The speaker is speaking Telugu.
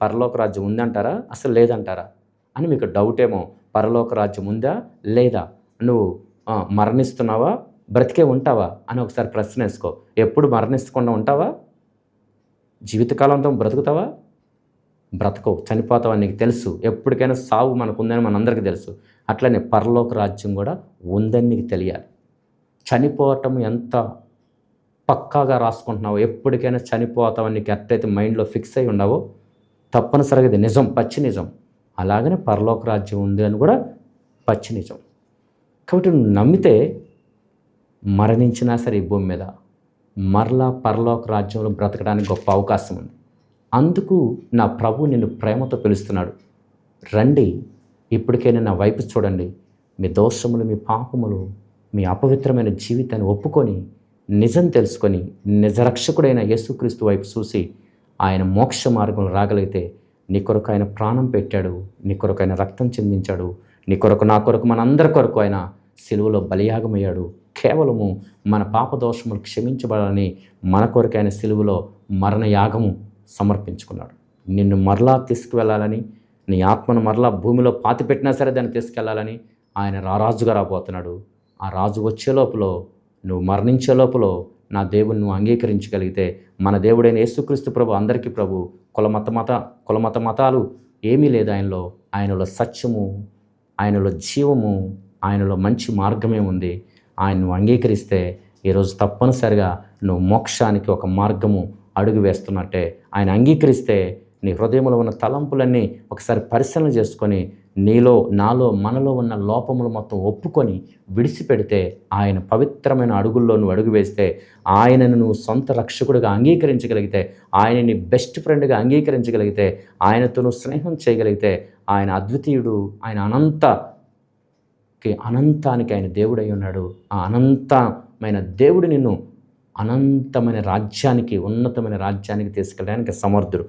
పరలోక రాజ్యం ఉందంటారా, అసలు లేదంటారా అని మీకు డౌట్ ఏమో. పరలోక రాజ్యం ఉందా లేదా, నువ్వు మరణిస్తున్నావా, బ్రతికే ఉంటావా అని ఒకసారి ప్రశ్న వేసుకో. ఎప్పుడు మరణించకుండా ఉంటావా? జీవితకాలంతో బ్రతుకుతావా? బ్రతకవు, చనిపోతావని నీకు తెలుసు. ఎప్పటికైనా సావు మనకుందని మనందరికీ తెలుసు. అట్లనే పరలోక రాజ్యం కూడా ఉందని నీకు తెలియాలి. చనిపోవటం ఎంత పక్కాగా రాసుకుంటున్నావో, ఎప్పటికైనా చనిపోతావని నీకు ఎట్టయితే మైండ్లో ఫిక్స్ అయి ఉన్నావో, తప్పనిసరిగా ఇది నిజం, పచ్చి నిజం. అలాగనే పరలోక రాజ్యం ఉంది అని కూడా పచ్చి నిజం. కాబట్టి నువ్వు నమ్మితే మరణించినా సరే ఈ భూమి మీద మరలా పరలోక రాజ్యంలో బ్రతకడానికి గొప్ప అవకాశం ఉంది. అందుకు నా ప్రభు నిన్ను ప్రేమతో పిలుస్తున్నాడు. రండి, ఇప్పటికైనా నా వైపు చూడండి. మీ దోషములు, మీ పాపములు, మీ అపవిత్రమైన జీవితాన్ని ఒప్పుకొని, నిజం తెలుసుకొని, నిజరక్షకుడైన యేసుక్రీస్తు వైపు చూసి ఆయన మోక్ష మార్గంలో రాగలిగితే, నీ కొరకు ఆయన ప్రాణం పెట్టాడు, నీ కొరకు ఆయన రక్తం చెందించాడు, నీ కొరకు, నా కొరకు, మనందరి కొరకు ఆయన సిలువలో బలియాగమయ్యాడు. కేవలము మన పాప దోషములు క్షమించబడాలని మన కొరకు ఆయన సిలువలో మరణయాగము సమర్పించుకున్నాడు. నిన్ను మరలా తీసుకువెళ్ళాలని, నీ ఆత్మను మరలా భూమిలో పాతిపెట్టినా సరే దాన్ని తీసుకెళ్లాలని ఆయన రారాజుగా రాబోతున్నాడు. ఆ రాజు వచ్చే లోపల, నువ్వు మరణించే లోపల నా దేవుని నువ్వు అంగీకరించగలిగితే, మన దేవుడైన యేసుక్రీస్తు ప్రభు అందరికీ ప్రభు. కులమత మతాలు ఏమీ లేదు ఆయనలో. ఆయనలో సత్యము, ఆయనలో జీవము, ఆయనలో మంచి మార్గమే ఉంది. ఆయన నువ్వు అంగీకరిస్తే ఈరోజు తప్పనిసరిగా నువ్వు మోక్షానికి ఒక మార్గము అడుగు వేస్తున్నట్టే. ఆయన అంగీకరిస్తే నీ హృదయంలో ఉన్న తలంపులన్నీ ఒకసారి పరిశీలన చేసుకొని, నీలో, నాలో, మనలో ఉన్న లోపములు మొత్తం ఒప్పుకొని విడిచిపెడితే, ఆయన పవిత్రమైన అడుగుల్లో నువ్వు అడుగు వేస్తే, ఆయనను నువ్వు సొంత రక్షకుడిగా అంగీకరించగలిగితే, ఆయన నీ బెస్ట్ ఫ్రెండ్గా అంగీకరించగలిగితే, ఆయనతో నువ్వు స్నేహం చేయగలిగితే, ఆయన అద్వితీయుడు, ఆయన అనంతానికి ఆయన దేవుడై ఉన్నాడు. ఆ అనంతమైన దేవుడు నిన్ను అనంతమైన రాజ్యానికి, ఉన్నతమైన రాజ్యానికి తీసుకెళ్ళడానికి సమర్థుడు.